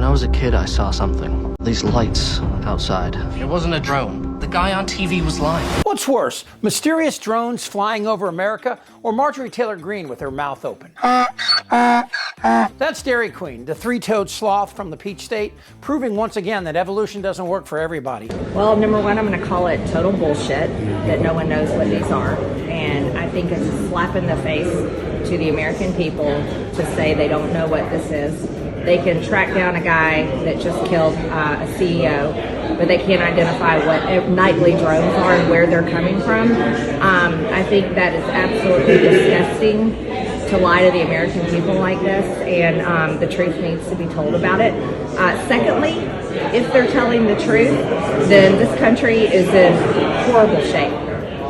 I was a kid, I saw something. These lights outside. It wasn't a drone. The guy on TV was lying. What's worse, mysterious drones flying over America or Marjorie Taylor Greene with her mouth open? That's Dairy Queen, the three-toed sloth from the Peach State, proving once again that evolution doesn't work for everybody. Well, number one, I'm going to call it total bullshit that no one knows what these are. And I think it's a slap in the face to the American people to say they don't know what this is. They can track down a guy that just killed a CEO, but they can't identify what nightly drones are and where they're coming from. I think that is absolutely disgusting to lie to the American people like this, and the truth needs to be told about it. Secondly, if they're telling the truth, then this country is in horrible shape.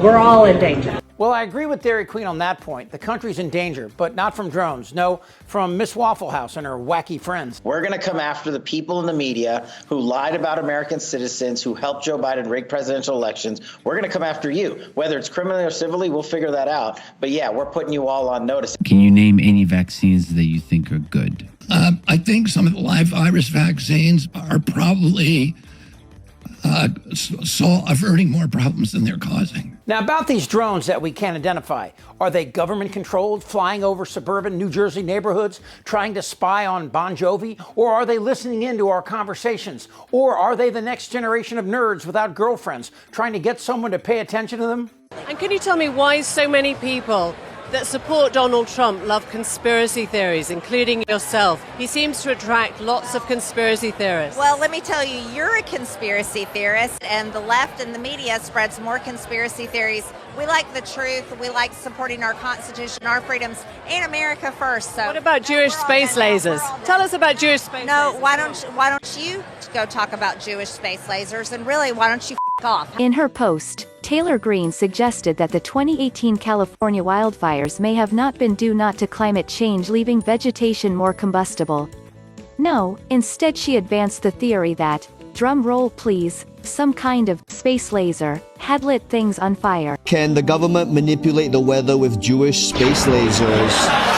We're all in danger. Well, I agree with Dairy Queen on that point. The country's in danger, but not from drones. No, from Miss Waffle House and her wacky friends. We're going to come after the people in the media who lied about American citizens, who helped Joe Biden rig presidential elections. We're going to come after you. Whether it's criminally or civilly, we'll figure that out. But yeah, we're putting you all on notice. Can you name any vaccines that you think are good? I think some of the live virus vaccines are probably averting more problems than they're causing. Now, about these drones that we can't identify, are they government-controlled, flying over suburban New Jersey neighborhoods, trying to spy on Bon Jovi? Or are they listening into our conversations? Or are they the next generation of nerds without girlfriends, trying to get someone to pay attention to them? And can you tell me why so many people that support Donald Trump love conspiracy theories, including yourself? He seems to attract lots of conspiracy theorists. Well, let me tell you, you're a conspiracy theorist, and the left and the media spreads more conspiracy theories. We like the truth. We like supporting our Constitution, our freedoms, and America first. So, what about Jewish space lasers? Tell us about Jewish space lasers. No, why don't you go talk about Jewish space lasers? And really, why don't you f*** off? In her post, Taylor Greene suggested that the 2018 California wildfires may have not been due not to climate change leaving vegetation more combustible. No, instead she advanced the theory that, drum roll please, some kind of space laser had lit things on fire. Can the government manipulate the weather with Jewish space lasers?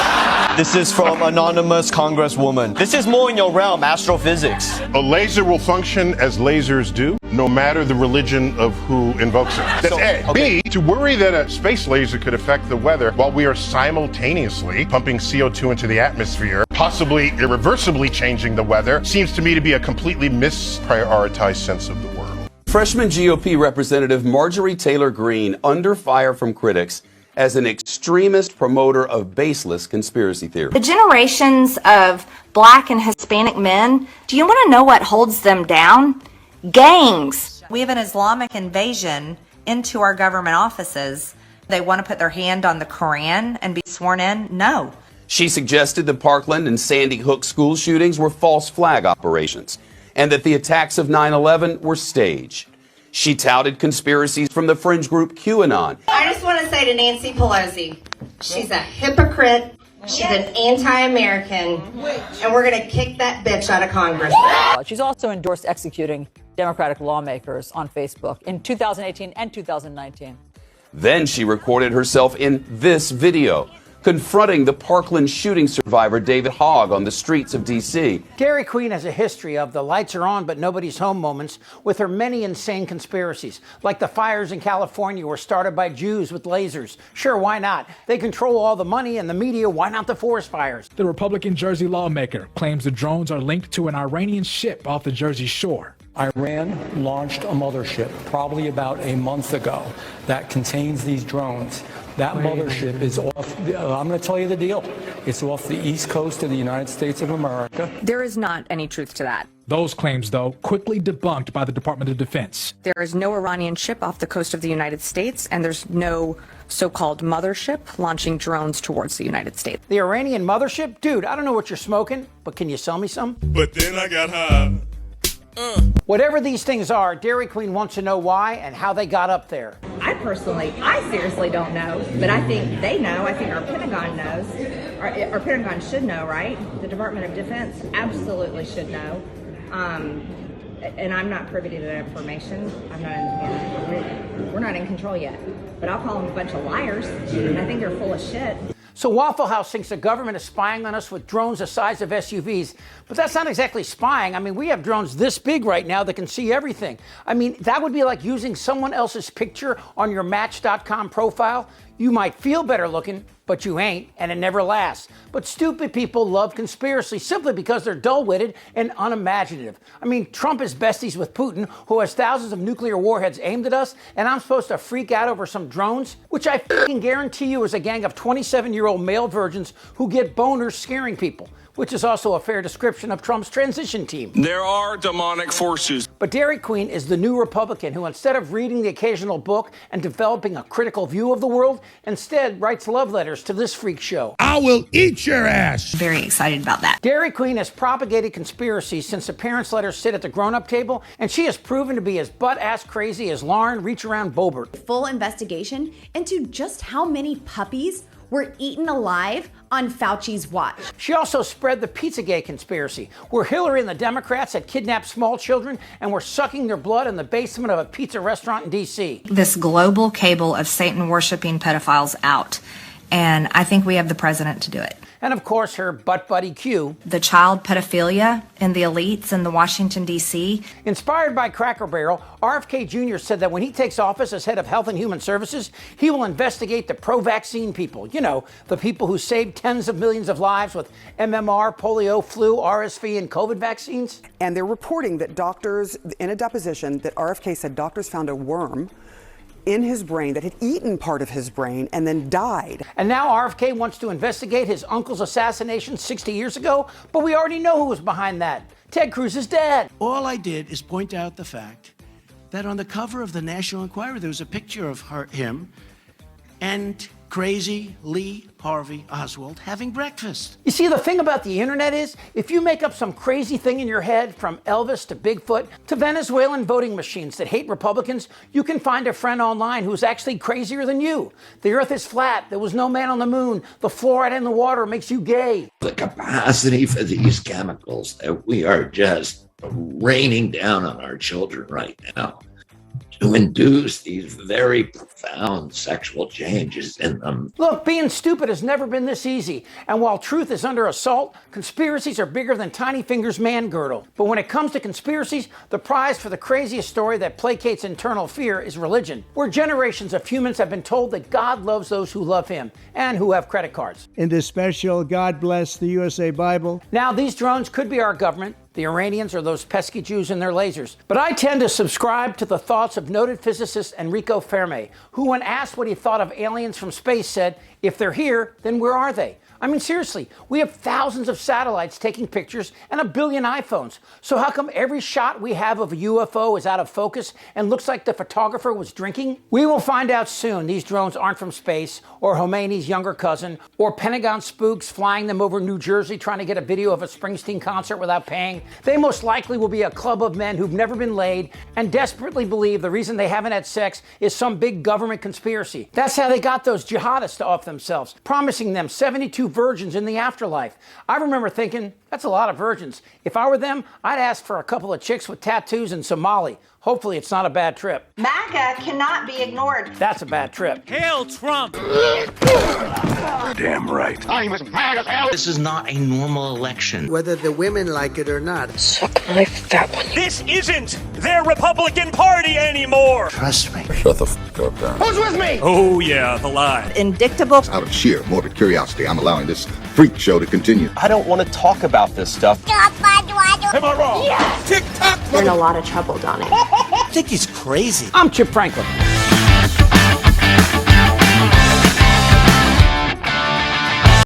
This is from anonymous congresswoman. This is more in your realm, astrophysics. A laser will function as lasers do, no matter the religion of who invokes it. That's A. Okay. B, to worry that a space laser could affect the weather while we are simultaneously pumping CO2 into the atmosphere, possibly irreversibly changing the weather, seems to me to be a completely misprioritized sense of the word. Freshman GOP Representative Marjorie Taylor Greene under fire from critics as an extremist promoter of baseless conspiracy theories. The generations of black and Hispanic men, do you want to know what holds them down? Gangs. We have an Islamic invasion into our government offices. They want to put their hand on the Quran and be sworn in? No. She suggested the Parkland and Sandy Hook school shootings were false flag operations and that the attacks of 9/11 were staged. She touted conspiracies from the fringe group QAnon. I just want to say to Nancy Pelosi, she's a hypocrite, she's an anti-American, and we're going to kick that bitch out of Congress. She's also endorsed executing Democratic lawmakers on Facebook in 2018 and 2019. Then she recorded herself in this video, confronting the Parkland shooting survivor David Hogg on the streets of D.C. Dairy Queen has a history of the lights are on but nobody's home moments with her many insane conspiracies, like the fires in California were started by Jews with lasers. Sure, why not? They control all the money and the media. Why not the forest fires? The Republican Jersey lawmaker claims the drones are linked to an Iranian ship off the Jersey shore. Iran launched a mothership probably about a month ago that contains these drones. That mothership is off, I'm going to tell you the deal. It's off the east coast of the United States of America. There is not any truth to that. Those claims, though, quickly debunked by the Department of Defense. There is no Iranian ship off the coast of the United States, and there's no so-called mothership launching drones towards the United States. The Iranian mothership? Dude, I don't know what you're smoking, but can you sell me some? But then I got high. Whatever these things are, Dairy Queen wants to know why and how they got up there. I seriously don't know, but I think they know. I think our Pentagon knows. Our Pentagon should know, right? The Department of Defense absolutely should know. And I'm not privy to that information. We're not in control yet. But I'll call them a bunch of liars. And I think they're full of shit. So Waffle House thinks the government is spying on us with drones the size of SUVs, but that's not exactly spying. I mean, we have drones this big right now that can see everything. I mean, that would be like using someone else's picture on your Match.com profile. You might feel better looking, but you ain't, and it never lasts. But stupid people love conspiracy simply because they're dull-witted and unimaginative. I mean, Trump is besties with Putin, who has thousands of nuclear warheads aimed at us, and I'm supposed to freak out over some drones? Which I fucking guarantee you is a gang of 27-year-old male virgins who get boners scaring people, which is also a fair description of Trump's transition team. There are demonic forces. But Dairy Queen is the new Republican who, instead of reading the occasional book and developing a critical view of the world, instead writes love letters to this freak show. I will eat your ass. Very excited about that. Dairy Queen has propagated conspiracies since the parents let her sit at the grown-up table, and she has proven to be as butt-ass crazy as Lauren Reach-Around Boebert. Full investigation into just how many puppies were eaten alive on Fauci's watch. She also spread the Pizzagate conspiracy, where Hillary and the Democrats had kidnapped small children and were sucking their blood in the basement of a pizza restaurant in D.C. This global cable of Satan-worshiping pedophiles out, and I think we have the president to do it. And of course, her butt buddy Q. The child pedophilia in the elites in the Washington, D.C. Inspired by Cracker Barrel, RFK Jr. said that when he takes office as head of Health and Human Services, he will investigate the pro-vaccine people. You know, the people who saved tens of millions of lives with MMR, polio, flu, RSV, and COVID vaccines. And they're reporting that doctors, in a deposition, that RFK said doctors found a worm in his brain that had eaten part of his brain and then died. And now RFK wants to investigate his uncle's assassination 60 years ago, but we already know who was behind that. Ted Cruz's dad. All I did is point out the fact that on the cover of the National Enquirer, there was a picture of him and crazy Lee Harvey Oswald having breakfast. You see, the thing about the internet is, if you make up some crazy thing in your head, from Elvis to Bigfoot to Venezuelan voting machines that hate Republicans, you can find a friend online who's actually crazier than you. The earth is flat, there was no man on the moon, the fluoride in the water makes you gay. The capacity for these chemicals that we are just raining down on our children right now to induce these very profound sexual changes in them. Look, being stupid has never been this easy. And while truth is under assault, conspiracies are bigger than Tiny Finger's man girdle. But when it comes to conspiracies, the prize for the craziest story that placates internal fear is religion, where generations of humans have been told that God loves those who love him and who have credit cards. In this special God Bless the USA Bible. Now, these drones could be our government, the Iranians, or those pesky Jews and their lasers. But I tend to subscribe to the thoughts of noted physicist Enrico Fermi, who, when asked what he thought of aliens from space, said, "If they're here, then where are they?" I mean, seriously, we have thousands of satellites taking pictures and a billion iPhones. So how come every shot we have of a UFO is out of focus and looks like the photographer was drinking? We will find out soon these drones aren't from space, or Khomeini's younger cousin, or Pentagon spooks flying them over New Jersey trying to get a video of a Springsteen concert without paying. They most likely will be a club of men who've never been laid and desperately believe the reason they haven't had sex is some big government conspiracy. That's how they got those jihadists to off themselves, promising them 72 virgins in the afterlife. I remember thinking, that's a lot of virgins. If I were them, I'd ask for a couple of chicks with tattoos in Somali. Hopefully it's not a bad trip. MAGA cannot be ignored. That's a bad trip. Hail Trump! Damn right. I'm as mad as hell. This is not a normal election. Whether the women like it or not. Suck my fat one. This isn't their Republican Party anymore. Trust me. Shut the fuck up, Dan. Who's with me? Oh yeah, the lie. Indictable. Out of sheer morbid curiosity, I'm allowing this freak show to continue. I don't want to talk about this stuff. Am I wrong? Yes. Tick-tock. You're in a lot of trouble, Donnie. I think he's crazy. I'm Chip Franklin.